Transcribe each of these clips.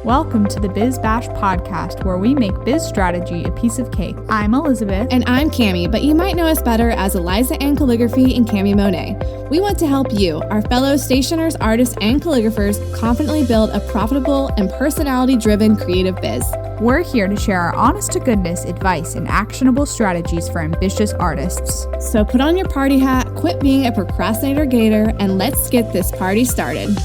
Welcome to the Biz Bash podcast, where we make biz strategy a piece of cake. I'm Elizabeth. And I'm Cami, but you might know us better as Eliza Ann Calligraphy and Cami Monet. We want to help you, our fellow stationers, artists, and calligraphers, confidently build a profitable and personality-driven creative biz. We're here to share our honest-to-goodness advice and actionable strategies for ambitious artists. So put on your party hat, quit being a procrastinator gator, and let's get this party started.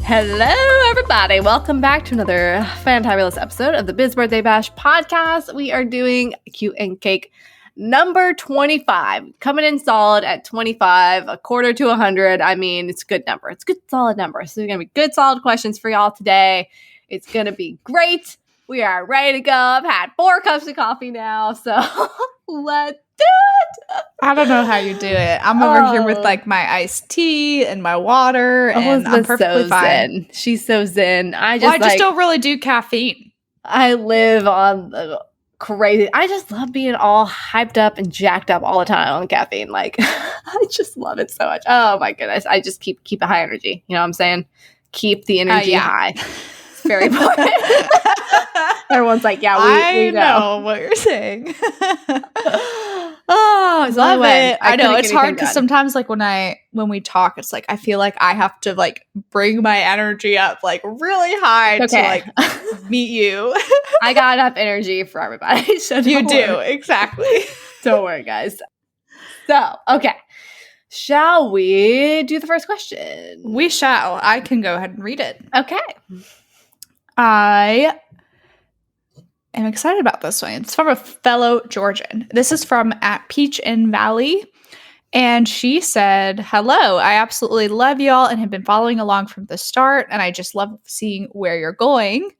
Hello, everybody. Welcome back to another fantabulous episode of the Biz Birthday Bash podcast. We are doing Cute and Cake number 25. Coming in solid at 25, a quarter to 100. I mean, it's a good number. It's a good, solid number. So there's going to be good, solid questions for y'all today. It's going to be great. We are ready to go. I've had 4 cups of coffee now, so let's do it. I don't know how you do it. I'm over here with like my iced tea and my water, and I'm perfectly fine. Zen. She's so zen. I just don't really do caffeine. I live on the crazy. I just love being all hyped up and jacked up all the time on caffeine. Like, I just love it so much. Oh my goodness. I just keep a high energy. You know what I'm saying? Keep the energy high. It's very important. Everyone's like, yeah, we know what you're saying. Oh, I love it. I know it's hard because sometimes like when we talk, it's like I feel like I have to like bring my energy up like really high to like meet you. I got enough energy for everybody. So you do, exactly. Don't worry, guys. So, okay. Shall we do the first question? We shall. I can go ahead and read it. Okay. I'm excited about this one. It's from a fellow Georgian. This is from @Peach in Valley. And she said, "Hello, I absolutely love y'all and have been following along from the start. And I just love seeing where you're going.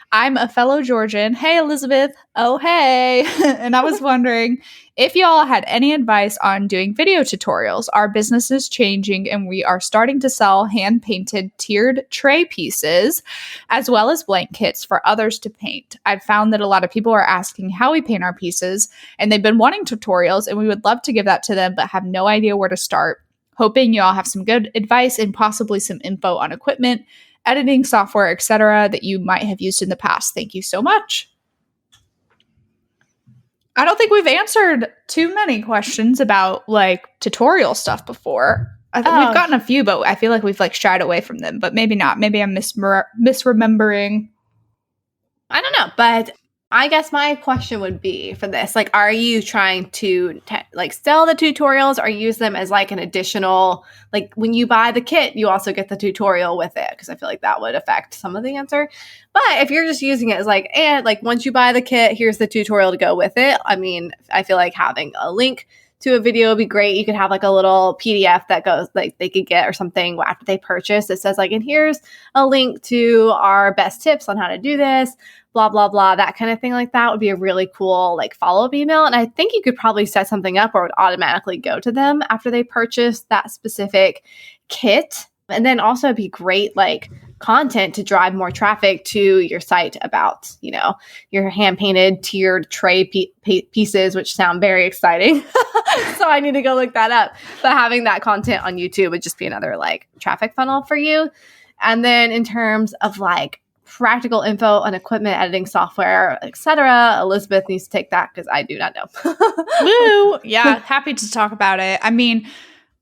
I'm a fellow Georgian. Hey, Elizabeth. Oh, hey." And I was wondering if y'all had any advice on doing video tutorials. Our business is changing and we are starting to sell hand-painted tiered tray pieces as well as blank kits for others to paint. I've found that a lot of people are asking how we paint our pieces and they've been wanting tutorials and we would love to give that to them but have no idea where to start. Hoping y'all have some good advice and possibly some info on equipment, editing software, etc. that you might have used in the past. Thank you so much. I don't think we've answered too many questions about like tutorial stuff before. I think we've gotten a few, but I feel like we've like shied away from them, but maybe not. Maybe I'm misremembering. I don't know, but I guess my question would be for this, like, are you trying to like sell the tutorials or use them as like an additional, like when you buy the kit, you also get the tutorial with it? Because I feel like that would affect some of the answer. But if you're just using it as like, and like once you buy the kit, here's the tutorial to go with it. I mean, I feel like having a link to a video would be great. You could have like a little PDF that goes like they could get or something after they purchase. It says like, and here's a link to our best tips on how to do this, blah, blah, blah, that kind of thing. Like that would be a really cool like follow-up email. And I think you could probably set something up where it would automatically go to them after they purchase that specific kit. And then also it'd be great like content to drive more traffic to your site about, you know, your hand-painted tiered tray pieces, which sound very exciting. So I need to go look that up. But having that content on YouTube would just be another like traffic funnel for you. And then in terms of like practical info on equipment, editing software, etc., Elizabeth needs to take that because I do not know. Woo! Yeah, happy to talk about it. I mean,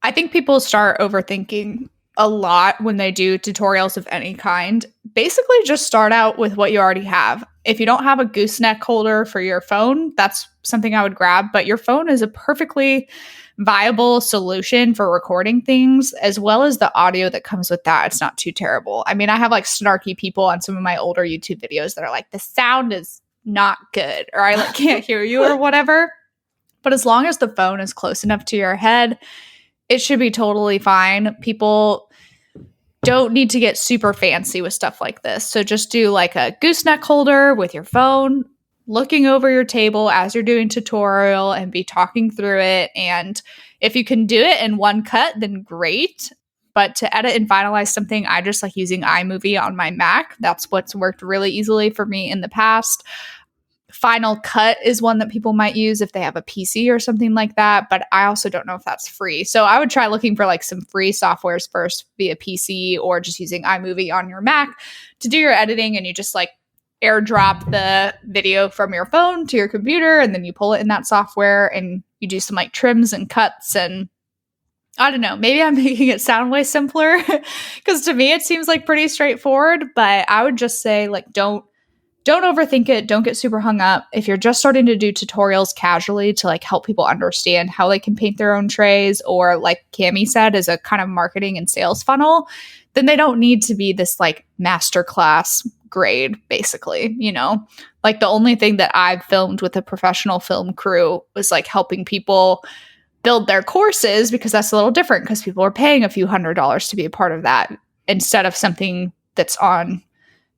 I think people start overthinking a lot when they do tutorials of any kind. Basically, just start out with what you already have. If you don't have a gooseneck holder for your phone, that's something I would grab, but your phone is a perfectly viable solution for recording things, as well as the audio that comes with that. It's not too terrible. I mean, I have like snarky people on some of my older YouTube videos that are like, the sound is not good, or I like can't hear you or whatever. But as long as the phone is close enough to your head, it should be totally fine. People don't need to get super fancy with stuff like this. So just do like a gooseneck holder with your phone, looking over your table as you're doing tutorial and be talking through it. And if you can do it in one cut, then great. But to edit and finalize something, I just like using iMovie on my Mac. That's what's worked really easily for me in the past. Final Cut is one that people might use if they have a PC or something like that, but I also don't know if that's free. So I would try looking for like some free softwares first via PC or just using iMovie on your Mac to do your editing, and you just like airdrop the video from your phone to your computer, and then you pull it in that software and you do some like trims and cuts. And I don't know, maybe I'm making it sound way simpler because to me it seems like pretty straightforward, but I would just say like don't overthink it. Don't get super hung up. If you're just starting to do tutorials casually to like help people understand how they can paint their own trays, or like Cami said, as a kind of marketing and sales funnel, then they don't need to be this like masterclass grade, basically, you know? Like the only thing that I've filmed with a professional film crew was like helping people build their courses, because that's a little different because people are paying a few $100s to be a part of that instead of something that's on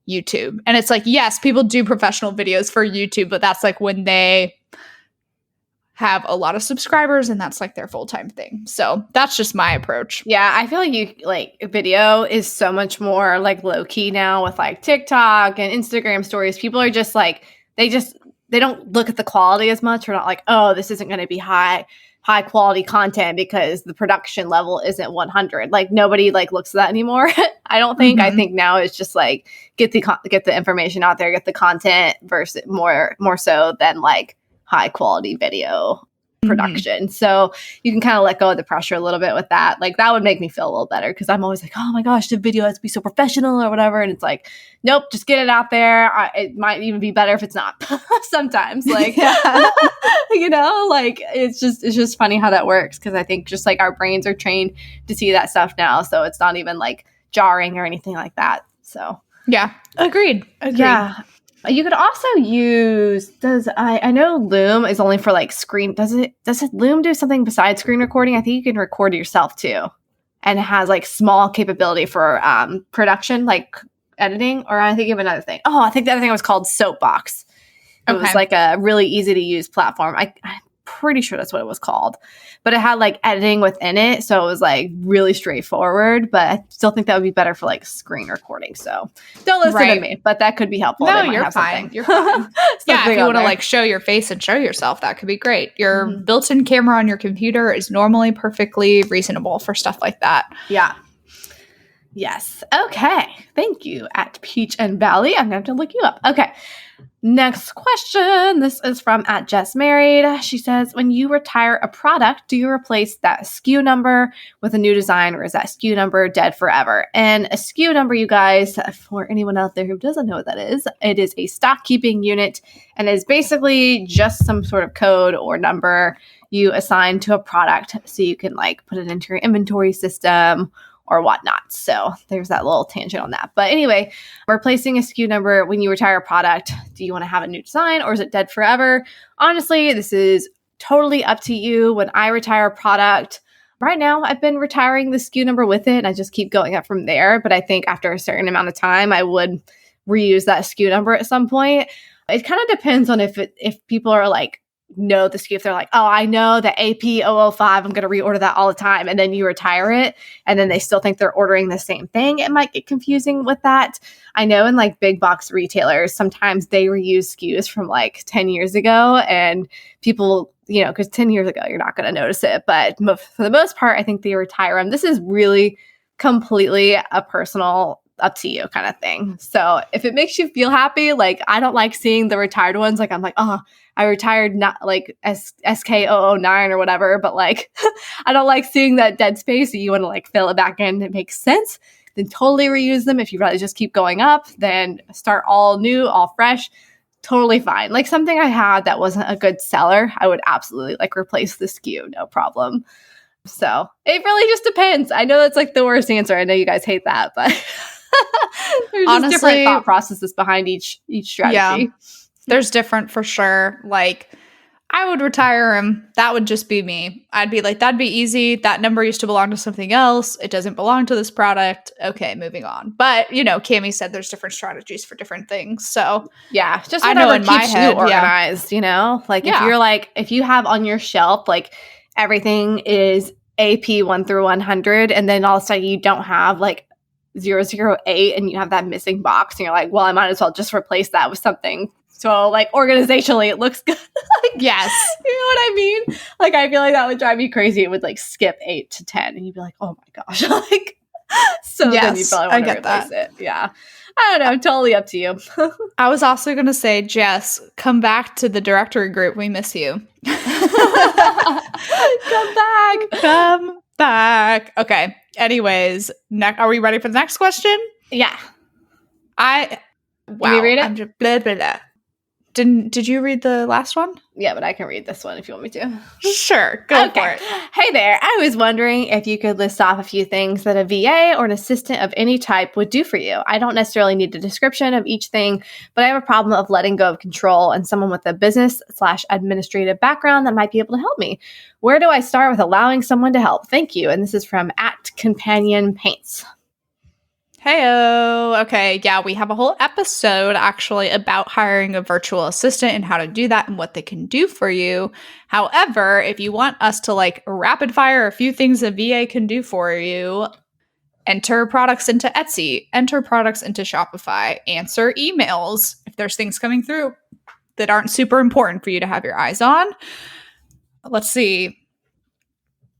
YouTube. And it's like, yes, people do professional videos for YouTube, but that's like when they have a lot of subscribers and that's like their full-time thing. So that's just my approach. Yeah, I feel like video is so much more like low key now with like TikTok and Instagram stories. People are just like, they don't look at the quality as much. We're not like, oh, this isn't going to be high quality content because the production level isn't 100. Like nobody like looks at that anymore. I don't think. I think now it's just like get the information out there, get the content versus more so than like high quality video production. So you can kind of let go of the pressure a little bit with that. Like that would make me feel a little better because I'm always like, oh my gosh, the video has to be so professional or whatever. And it's like, nope, just get it out there. It might even be better if it's not sometimes. Like, you know, like it's just funny how that works. Cause I think just like our brains are trained to see that stuff now. So it's not even like jarring or anything like that. So yeah, agreed. Yeah. You could also use, I know Loom is only for like screen. Does it Loom do something besides screen recording? I think you can record yourself too. And it has like small capability for production, like editing, or I think of another thing. Oh, I think the other thing was called Soapbox. It was like a really easy to use platform. I'm pretty sure that's what it was called, but it had like editing within it. So it was like really straightforward, but I still think that would be better for like screen recording. So don't listen to me, but that could be helpful. No, you're fine. You're fine. Yeah, if you want to like show your face and show yourself, that could be great. Your built-in camera on your computer is normally perfectly reasonable for stuff like that. Yeah. Yes. Okay. Thank you at Peach and Valley. I'm going to have to look you up. Okay. Next question. This is from at Jess Married. She says, when you retire a product, do you replace that SKU number with a new design, or is that SKU number dead forever? And a SKU number, you guys, for anyone out there who doesn't know what that is, it is a stock keeping unit and is basically just some sort of code or number you assign to a product so you can like put it into your inventory system or whatnot. So there's that little tangent on that. But anyway, replacing a SKU number when you retire a product, do you want to have a new design or is it dead forever? Honestly, this is totally up to you. When I retire a product, right now I've been retiring the SKU number with it and I just keep going up from there. But I think after a certain amount of time, I would reuse that SKU number at some point. It kind of depends on if people are like, know the SKU, if they're like, oh, I know the AP005, I'm going to reorder that all the time. And then you retire it and then they still think they're ordering the same thing. It might get confusing with that. I know in like big box retailers, sometimes they reuse SKUs from like 10 years ago and people, you know, because 10 years ago, you're not going to notice it. But for the most part, I think they retire them. This is really completely a personal up to you kind of thing. So if it makes you feel happy, like I don't like seeing the retired ones. Like I'm like, oh, I retired not like SK009 or whatever, but like I don't like seeing that dead space. So you want to like fill it back in. It makes sense. Then totally reuse them. If you'd rather just keep going up, then start all new, all fresh. Totally fine. Like something I had that wasn't a good seller, I would absolutely like replace the SKU, no problem. So it really just depends. I know that's like the worst answer. I know you guys hate that, but there's just different thought processes behind each strategy. Yeah, there's different for sure. Like I would retire him. That would just be me. I'd be like, that'd be easy. That number used to belong to something else. It doesn't belong to this product. Okay, moving on. But, you know, Cami said there's different strategies for different things. So, yeah, just whatever I know keeps you organized, you know? Like if you're like, if you have on your shelf, like everything is AP 1 through 100, and then all of a sudden you don't have like 008 and you have that missing box and you're like, well, I might as well just replace that with something So like organizationally, it looks good. Like, yes. You know what I mean? Like, I feel like that would drive me crazy. It would like skip 8 to 10 and you'd be like, oh my gosh. Like, so then you Yes, probably I want to get replace that. it. Yeah. I don't know. Totally up to you. I was also going to say, Jess, come back to the directory group. We miss you. Come back. Come back. Okay. Anyways, are we ready for the next question? Yeah. Wow. Can you read it? I'm just blah, blah, blah. Did you read the last one? Yeah, but I can read this one if you want me to. Sure. Go for it. Hey there. I was wondering if you could list off a few things that a VA or an assistant of any type would do for you. I don't necessarily need a description of each thing, but I have a problem of letting go of control and someone with a business/administrative background that might be able to help me. Where do I start with allowing someone to help? Thank you. And this is from @CompanionPaints. Heyo. Okay. Yeah, we have a whole episode actually about hiring a virtual assistant and how to do that and what they can do for you. However, if you want us to like rapid fire a few things a VA can do for you, enter products into Etsy, enter products into Shopify, answer emails if there's things coming through that aren't super important for you to have your eyes on. Let's see.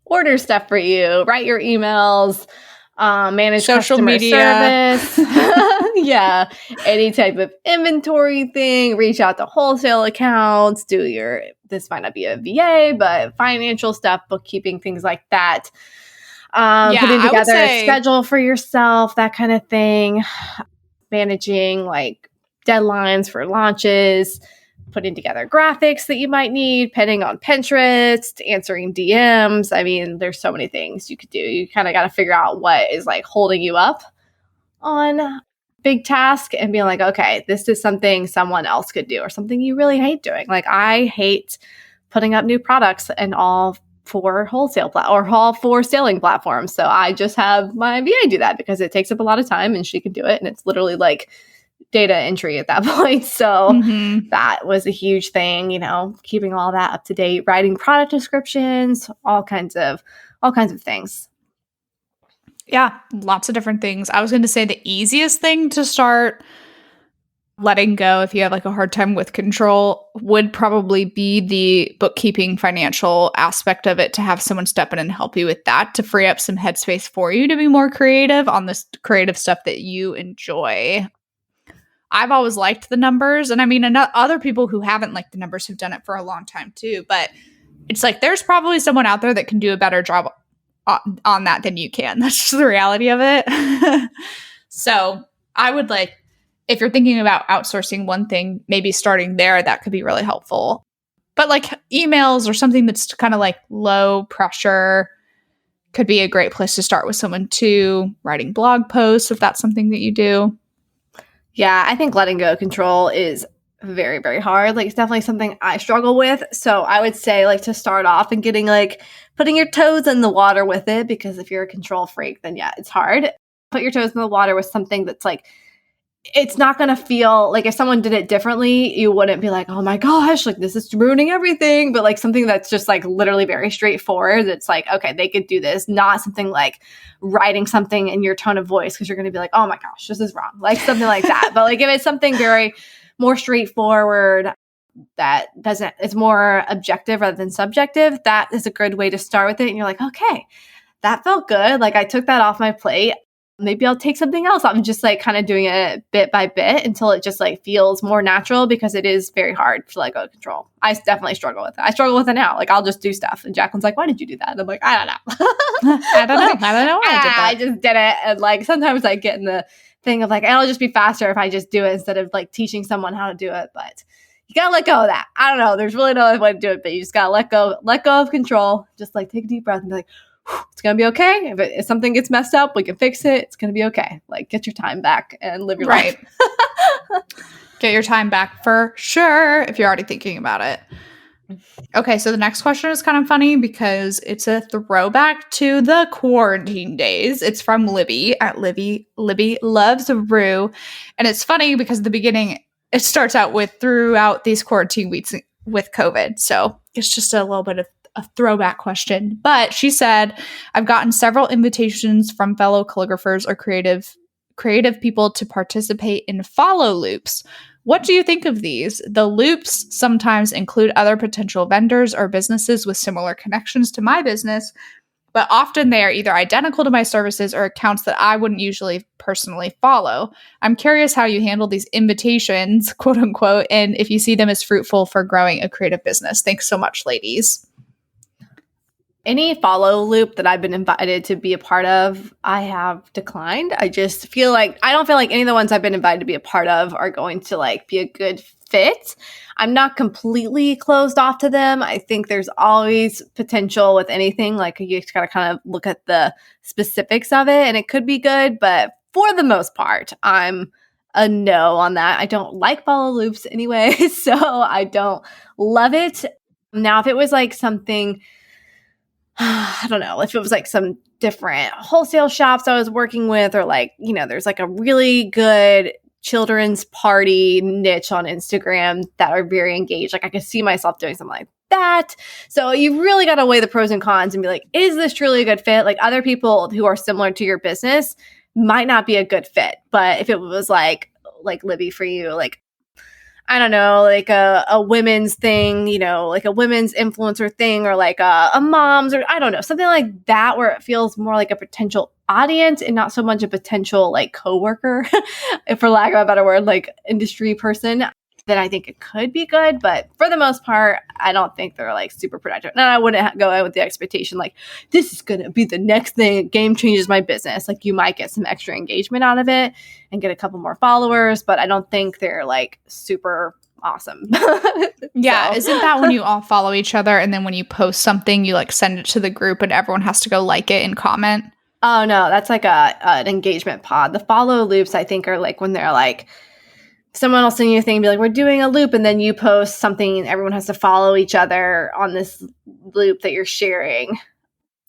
Order stuff for you, write your emails, manage social customer media service. Yeah. Any type of inventory thing, reach out to wholesale accounts, this might not be a VA, but financial stuff, bookkeeping, things like that. Putting together a schedule for yourself, that kind of thing. Managing like deadlines for launches, putting together graphics that you might need, pinning on Pinterest, answering DMs. I mean, there's so many things you could do. You kind of got to figure out what is like holding you up on big task and being like, okay, this is something someone else could do or something you really hate doing. Like I hate putting up new products and all 4 wholesale or all 4 selling platforms. So I just have my VA do that because it takes up a lot of time and she can do it. And it's literally like data entry at that point. So that was a huge thing, keeping all that up to date, writing product descriptions, all kinds of things. Yeah, lots of different things. I was going to say the easiest thing to start letting go if you have like a hard time with control would probably be the bookkeeping financial aspect of it, to have someone step in and help you with that, to free up some headspace for you to be more creative on this creative stuff that you enjoy. I've always liked the numbers, and I mean, other people who haven't liked the numbers who've done it for a long time too, but it's like there's probably someone out there that can do a better job on that than you can. That's just the reality of it. So I would if you're thinking about outsourcing one thing, maybe starting there, that could be really helpful. But like emails or something that's kind of like low pressure could be a great place to start with someone too. Writing blog posts, if that's something that you do. Yeah, I think letting go of control is very, very hard. Like, it's definitely something I struggle with. So I would say to start off and getting putting your toes in the water with it, because if you're a control freak, then yeah, it's hard. Put your toes in the water with something that's it's not going to feel like if someone did it differently, you wouldn't be like, oh my gosh, this is ruining everything. But something that's just literally very straightforward. That's okay, they could do this. Not something like writing something in your tone of voice because you're going to be like, oh my gosh, this is wrong. Something like that. But if it's something very more straightforward that it's more objective rather than subjective, that is a good way to start with it. And you're like, okay, that felt good. I took that off my plate. Maybe I'll take something else. I'm just kind of doing it bit by bit until it just feels more natural, because it is very hard to let go of control. I definitely struggle with it. I struggle with it now. I'll just do stuff. And Jacqueline's like, why did you do that? And I'm like, I don't know. I don't know why I did that. I just did it. And sometimes I get in the thing of it'll just be faster if I just do it instead of teaching someone how to do it. But you got to let go of that. I don't know. There's really no other way to do it, but you just got to let go of control. Just take a deep breath and be like, it's going to be okay. If something gets messed up, we can fix it. It's going to be okay. Get your time back and live your life. Get your time back for sure if you're already thinking about it. Okay, so the next question is kind of funny because it's a throwback to the quarantine days. It's from Libby at Libby Loves Rue. And it's funny because at the beginning, it starts out with throughout these quarantine weeks with COVID. So it's just a little bit of a throwback question. But she said, I've gotten several invitations from fellow calligraphers or creative people to participate in follow loops. What do you think of these? The loops sometimes include other potential vendors or businesses with similar connections to my business, but often they are either identical to my services or accounts that I wouldn't usually personally follow. I'm curious how you handle these invitations, quote unquote, and if you see them as fruitful for growing a creative business. Thanks so much, ladies. Any follow loop that I've been invited to be a part of, I have declined. I don't feel like any of the ones I've been invited to be a part of are going to like be a good fit. I'm not completely closed off to them. I think there's always potential with anything. Like you just got to kind of look at the specifics of it and it could be good. But for the most part, I'm a no on that. I don't like follow loops anyway. So I don't love it. Now, if it was like something, I don't know, if it was like some different wholesale shops I was working with, or like, you know, there's like a really good children's party niche on Instagram that are very engaged. Like I could see myself doing something like that. So you really got to weigh the pros and cons and be like, is this truly a good fit? Like other people who are similar to your business might not be a good fit. But if it was like Libby for you, like, I don't know, like a women's thing, you know, like a women's influencer thing, or like a mom's, or I don't know, something like that where it feels more like a potential audience and not so much a potential like coworker, for lack of a better word, like industry person, then I think it could be good. But for the most part, I don't think they're like super productive. And I wouldn't go in with the expectation like, this is going to be the next thing, game changes my business. Like you might get some extra engagement out of it and get a couple more followers, but I don't think they're like super awesome. Yeah. Isn't that when you all follow each other and then when you post something, you like send it to the group and everyone has to go like it and comment? Oh no, that's like an engagement pod. The follow loops, I think, are like when they're like, someone will send you a thing and be like, we're doing a loop, and then you post something and everyone has to follow each other on this loop that you're sharing.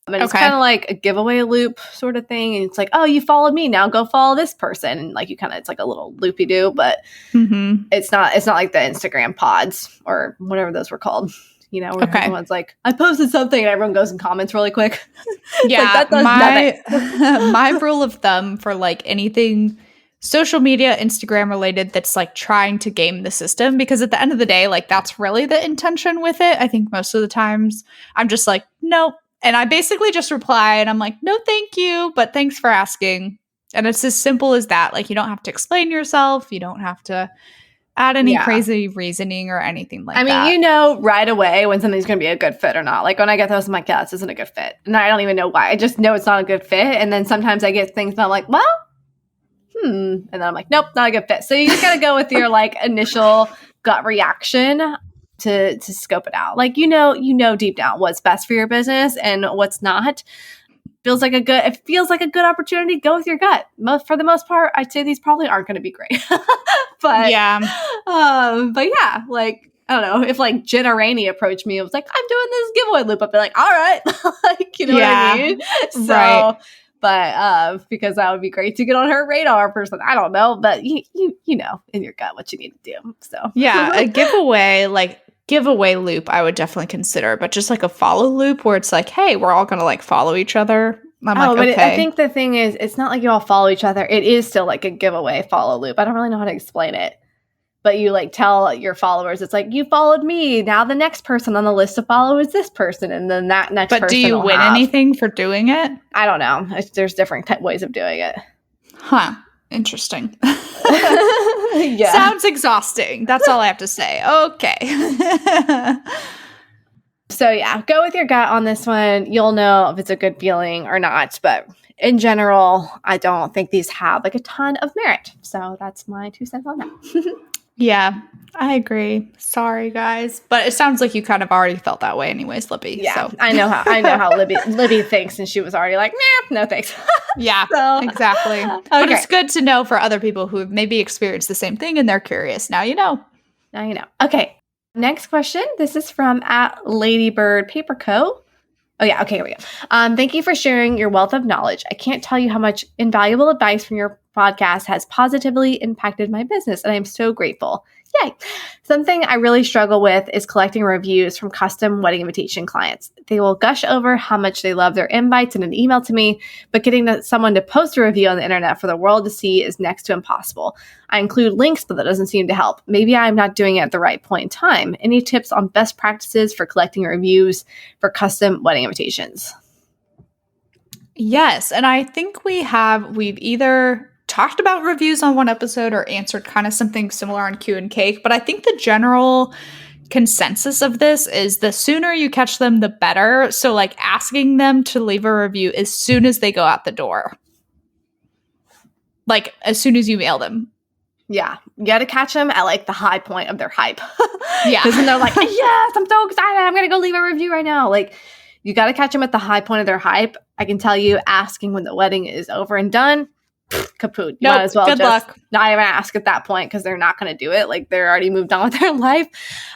And it's kind of like a giveaway loop sort of thing. And it's like, oh, you followed me, now go follow this person. And like you kind of, it's like a little loopy-doo, but it's not like the Instagram pods or whatever those were called. You know, where everyone's like, I posted something and everyone goes and comments really quick. Yeah, like, that does nothing. My rule of thumb for like anything social media, Instagram related that's like trying to game the system, because at the end of the day, like that's really the intention with it. I think most of the times I'm just like, nope. And I basically just reply and I'm like, no, thank you, but thanks for asking. And it's as simple as that. Like you don't have to explain yourself. You don't have to add any crazy reasoning or anything like that. I mean, you know right away when something's going to be a good fit or not. Like when I get those, I'm like, yeah, this isn't a good fit. And I don't even know why. I just know it's not a good fit. And then sometimes I get things and I'm like, well, and then I'm like, nope, not a good fit. So you just got to go with your like initial gut reaction to scope it out. Like, you know deep down what's best for your business and what's not. It feels like a good opportunity. Go with your gut. For the most part, I'd say these probably aren't going to be great. but yeah, like, I don't know, if like Jenna Rainey approached me and was like, I'm doing this giveaway loop, I'd be like, all right. like, you know what I mean? So, right. But because that would be great to get on her radar person. I don't know, but you know in your gut what you need to do. So yeah, a giveaway loop I would definitely consider, but just like a follow loop where it's like, hey, we're all gonna like follow each other. I think the thing is, it's not like you all follow each other. It is still like a giveaway follow loop. I don't really know how to explain it. But you like tell your followers, it's like, you followed me. Now the next person on the list to follow is this person. And then that next person. But do you win anything for doing it? I don't know. There's different ways of doing it. Huh. Interesting. Yeah. Sounds exhausting. That's all I have to say. Okay. So yeah, go with your gut on this one. You'll know if it's a good feeling or not. But in general, I don't think these have like a ton of merit. So that's my 2 cents on that. Yeah, I agree. Sorry, guys, but it sounds like you kind of already felt that way, anyways, Libby. Yeah, so. I know how Libby thinks, and she was already like, nah, no thanks. Yeah, so, exactly. Okay. But it's good to know for other people who have maybe experienced the same thing and they're curious. Now you know. Now you know. Okay, next question. This is from @LadybirdPaperCo. Oh yeah, okay, here we go. Thank you for sharing your wealth of knowledge. I can't tell you how much invaluable advice from your podcast has positively impacted my business, and I'm so grateful. Yay. Something I really struggle with is collecting reviews from custom wedding invitation clients. They will gush over how much they love their invites in an email to me, but getting someone to post a review on the internet for the world to see is next to impossible. I include links, but that doesn't seem to help. Maybe I'm not doing it at the right point in time. Any tips on best practices for collecting reviews for custom wedding invitations? Yes, and I think we've either talked about reviews on one episode or answered kind of something similar on Q and Cake, but I think the general consensus of this is the sooner you catch them, the better. So like asking them to leave a review as soon as they go out the door. Like as soon as you mail them. Yeah. You got to catch them at like the high point of their hype. Yeah. Because then they're like, yes, I'm so excited. I'm going to go leave a review right now. Like you got to catch them at the high point of their hype. I can tell you asking when the wedding is over and done, kaput. You might as well good luck. Not even ask at that point because they're not going to do it. Like they're already moved on with their life,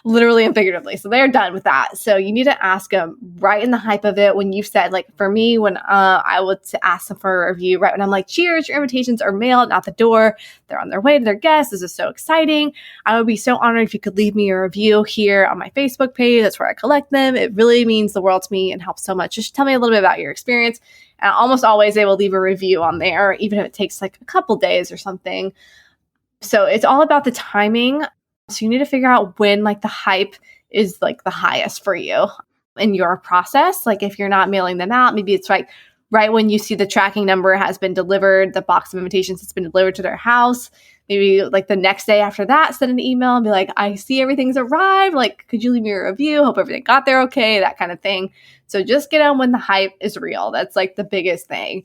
literally and figuratively. So they're done with that. So you need to ask them right in the hype of it. When you've said, like for me, when I would ask them for a review, right when I'm like, cheers, your invitations are mailed out the door. They're on their way to their guests. This is so exciting. I would be so honored if you could leave me a review here on my Facebook page. That's where I collect them. It really means the world to me and helps so much. Just tell me a little bit about your experience. And almost always they will leave a review on there, even if it takes like a couple days or something. So it's all about the timing. So you need to figure out when like the hype is like the highest for you in your process. Like if you're not mailing them out, maybe it's like right when you see the tracking number has been delivered, the box of invitations has been delivered to their house. Maybe like the next day after that, send an email and be like, I see everything's arrived. Like, could you leave me a review? Hope everything got there okay, that kind of thing. So just get on when the hype is real. That's like the biggest thing.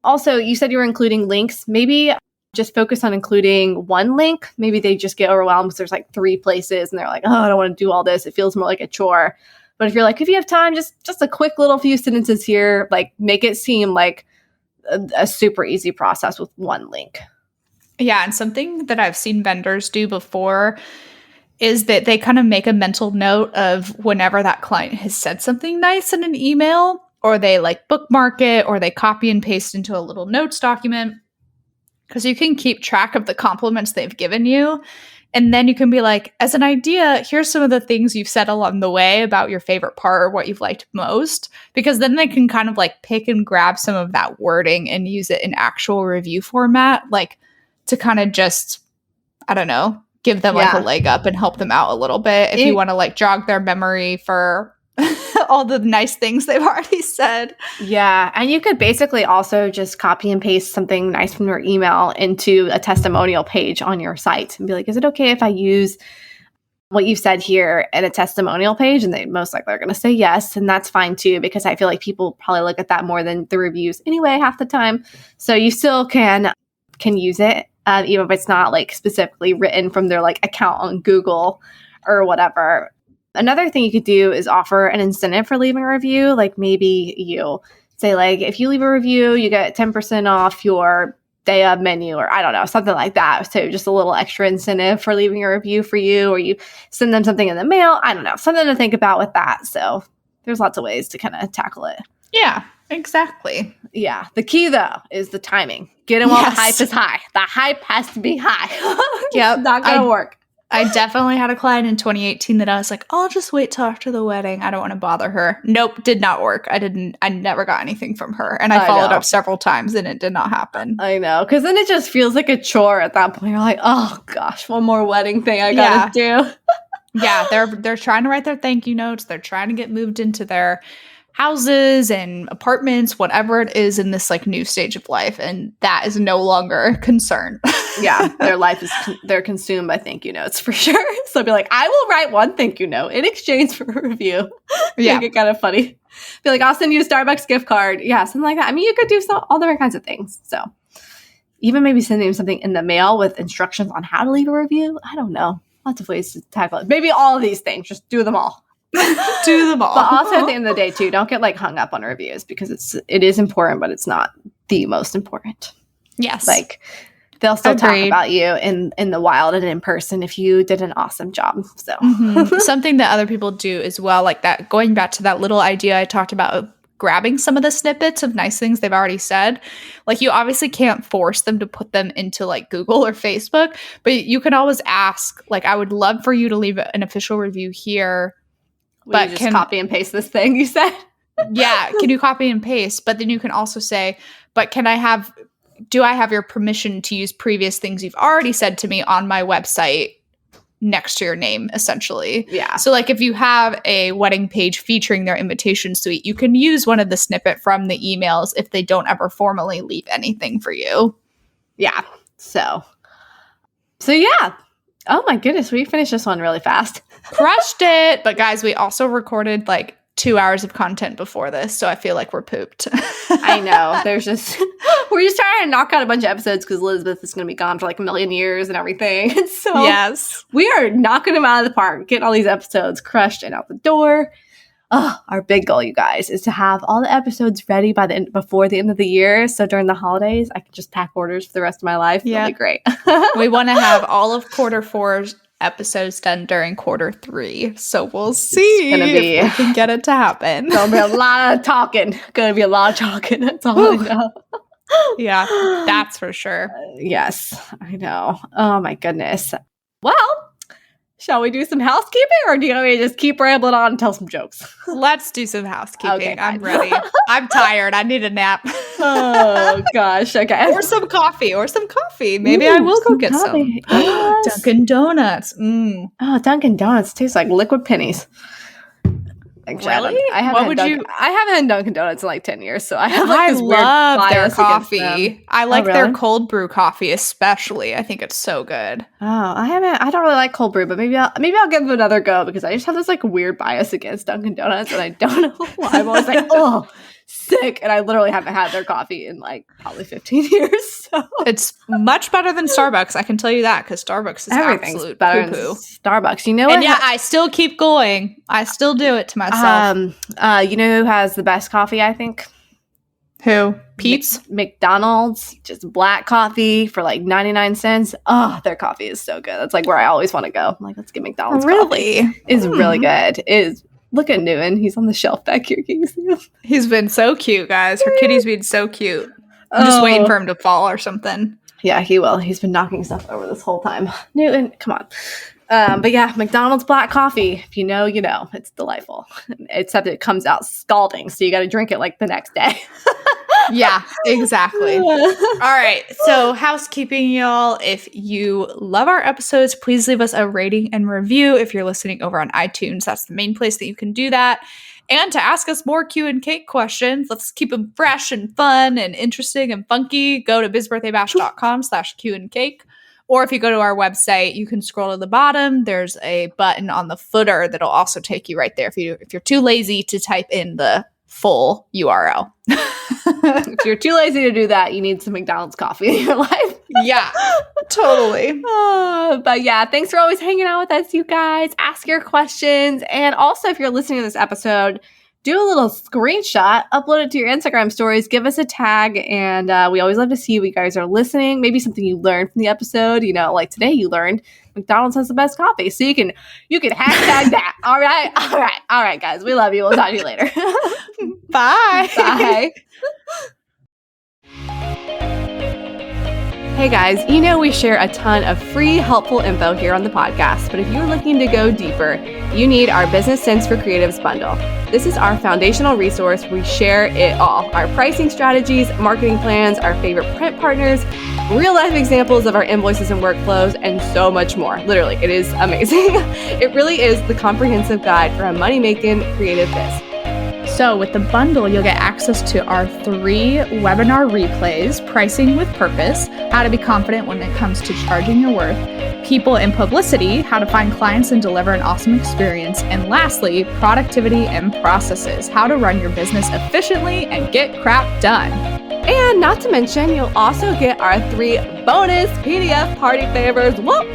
Also, you said you were including links. Maybe just focus on including one link. Maybe they just get overwhelmed because there's like 3 places and they're like, oh, I don't want to do all this. It feels more like a chore. But if you're like, if you have time, just a quick little few sentences here, like make it seem like a super easy process with one link. Yeah, and something that I've seen vendors do before is that they kind of make a mental note of whenever that client has said something nice in an email, or they like bookmark it, or they copy and paste into a little notes document, because you can keep track of the compliments they've given you. And then you can be like, as an idea, here's some of the things you've said along the way about your favorite part or what you've liked most, because then they can kind of like pick and grab some of that wording and use it in actual review format, like to kind of just, I don't know, give them like a leg up and help them out a little bit if you want to like jog their memory for all the nice things they've already said. Yeah. And you could basically also just copy and paste something nice from your email into a testimonial page on your site and be like, is it okay if I use what you've said here in a testimonial page? And they most likely are going to say yes. And that's fine too, because I feel like people probably look at that more than the reviews anyway, half the time. So you still can use it, even if it's not like specifically written from their like account on Google or whatever. Another thing you could do is offer an incentive for leaving a review. Like maybe you say like, if you leave a review, you get 10% off your day of menu, or I don't know, something like that. So just a little extra incentive for leaving a review for you, or you send them something in the mail. I don't know, something to think about with that. So there's lots of ways to kind of tackle it. Yeah, exactly. Yeah. The key though is the timing. Get in while the hype is high. The hype has to be high. Yep. It's not going to work. I definitely had a client in 2018 that I was like, I'll just wait till after the wedding. I don't want to bother her. Nope, did not work. I never got anything from her. And I followed up several times and it did not happen. I know. Because then it just feels like a chore at that point. You're like, oh gosh, one more wedding thing I got to do. Yeah, they're trying to write their thank you notes. They're trying to get moved into their houses and apartments, whatever it is in this like new stage of life. And that is no longer a concern. Yeah, their life is, they're consumed by thank you notes for sure. So I'll be like, I will write one thank you note in exchange for a review. Yeah. Make it kind of funny. Be like, I'll send you a Starbucks gift card. Yeah, something like that. I mean, you could do all different kinds of things. So even maybe sending them something in the mail with instructions on how to leave a review. I don't know. Lots of ways to tackle it. Maybe all of these things. Just do them all. Do them all. But also at the end of the day too, don't get like hung up on reviews, because it is important, but it's not the most important. Yes. Like they'll still talk about you in the wild and in person if you did an awesome job. So something that other people do as well, like that, going back to that little idea I talked about, grabbing some of the snippets of nice things they've already said. Like, you obviously can't force them to put them into like Google or Facebook, but you can always ask, like, I would love for you to leave an official review here. But you just copy and paste this thing you said? Yeah, can you copy and paste? But then you can also say, but do I have your permission to use previous things you've already said to me on my website next to your name, essentially? Yeah. So like, if you have a wedding page featuring their invitation suite, you can use one of the snippet from the emails if they don't ever formally leave anything for you. Yeah. So yeah. Oh my goodness, we finished this one really fast. Crushed it. But guys, we also recorded like 2 hours of content before this, so I feel like we're pooped. I know. We're just trying to knock out a bunch of episodes because Elizabeth is going to be gone for like a million years and everything. So yes, we are knocking them out of the park, getting all these episodes crushed and out the door. Oh, our big goal, you guys, is to have all the episodes ready before the end of the year. So during the holidays, I can just pack orders for the rest of my life. Yeah, it'll be great. We want to have all of quarter 4's episodes done during quarter 3. So we'll see if we can get it to happen. There'll be a lot of talking. Gonna be a lot of talking. That's all I know. Yeah, that's for sure. Yes, I know. Oh my goodness. Well, shall we do some housekeeping, or do you want me to just keep rambling on and tell some jokes? Let's do some housekeeping. Okay, I'm ready. I'm tired. I need a nap. Oh, gosh. Okay. Or some coffee. Maybe I will go get some. Yes. Dunkin' Donuts. Oh, Dunkin' Donuts tastes like liquid pennies. Actually, really? I haven't had Dunkin' Donuts in like 10 years, so I have like this love weird their bias coffee. I like really? their cold brew coffee especially. I think it's so good. Oh, I don't really like cold brew, but maybe I'll give them another go because I just have this like weird bias against Dunkin' Donuts, and I don't know why. I'm always like, oh, sick, and I literally haven't had their coffee in like probably 15 years. So it's much better than Starbucks. I can tell you that, because Starbucks is absolute better poo-poo. than Starbucks. You know what? And yeah, I still keep going. I still do it to myself. You know who has the best coffee? I think. Who? Pete's? McDonald's, just black coffee for like 99 cents. Oh, their coffee is so good. That's like where I always want to go. I'm like, let's get McDonald's really? Coffee. It's really good. Look at Newman. He's on the shelf back here. Can you see him? He's been so cute, guys. Her kitty's been so cute. I'm just waiting for him to fall or something. Yeah, he will. He's been knocking stuff over this whole time. Newton, come on. But yeah, McDonald's black coffee. If you know, you know. It's delightful. Except it comes out scalding, so you got to drink it like the next day. Yeah, exactly. All right. So housekeeping, y'all. If you love our episodes, please leave us a rating and review. If you're listening over on iTunes, that's the main place that you can do that. And to ask us more Q and Cake questions, let's keep them fresh and fun and interesting and funky. Go to bizbirthdaybash.com/Q and Cake. Or if you go to our website, you can scroll to the bottom. There's a button on the footer that'll also take you right there if you're too lazy to type in the full URL. If you're too lazy to do that, you need some McDonald's coffee in your life. Yeah, totally. But yeah, thanks for always hanging out with us, you guys. Ask your questions. And also, if you're listening to this episode, do a little screenshot, upload it to your Instagram stories, give us a tag, and we always love to see you guys are listening. Maybe something you learned from the episode. You know, like today you learned McDonald's has the best coffee, so you can hashtag that. All right, guys. We love you. We'll talk to you later. Bye. Bye. Hey guys, you know we share a ton of free, helpful info here on the podcast, but if you're looking to go deeper, you need our Business Sense for Creatives bundle. This is our foundational resource where we share it all. Our pricing strategies, marketing plans, our favorite print partners, real life examples of our invoices and workflows, and so much more. Literally, it is amazing. It really is the comprehensive guide for a money-making creative biz. So with the bundle, you'll get access to our 3 webinar replays, Pricing with Purpose, How to Be Confident When It Comes to Charging Your Worth, People and Publicity, How to Find Clients and Deliver an Awesome Experience, and lastly, Productivity and Processes, How to Run Your Business Efficiently and Get Crap Done. And not to mention, you'll also get our 3 bonus PDF party favors. What?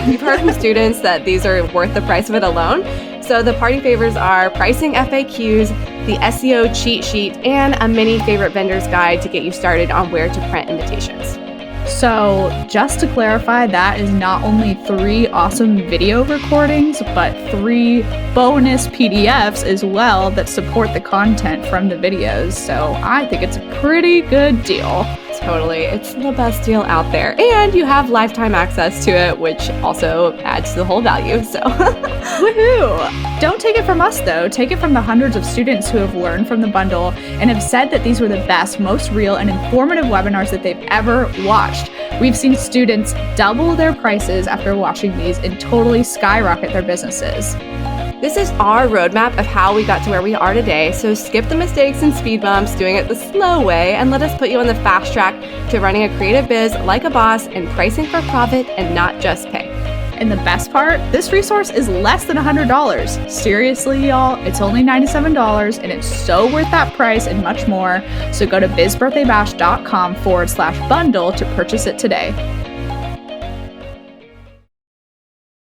We've heard from students that these are worth the price of it alone. So the party favors are pricing FAQs, the SEO cheat sheet, and a mini favorite vendors guide to get you started on where to print invitations. So, just to clarify, that is not only 3 awesome video recordings, but 3 bonus PDFs as well that support the content from the videos. So, I think it's a pretty good deal. Totally. It's the best deal out there. And you have lifetime access to it, which also adds to the whole value. So, woohoo! Don't take it from us, though. Take it from the hundreds of students who have learned from the bundle and have said that these were the best, most real, and informative webinars that they've ever watched. We've seen students double their prices after watching these and totally skyrocket their businesses. This is our roadmap of how we got to where we are today, so skip the mistakes and speed bumps, doing it the slow way, and let us put you on the fast track to running a creative biz like a boss and pricing for profit and not just pay. And the best part, this resource is less than $100. Seriously, y'all, it's only $97, and it's so worth that price and much more. So go to bizbirthdaybash.com/bundle to purchase it today.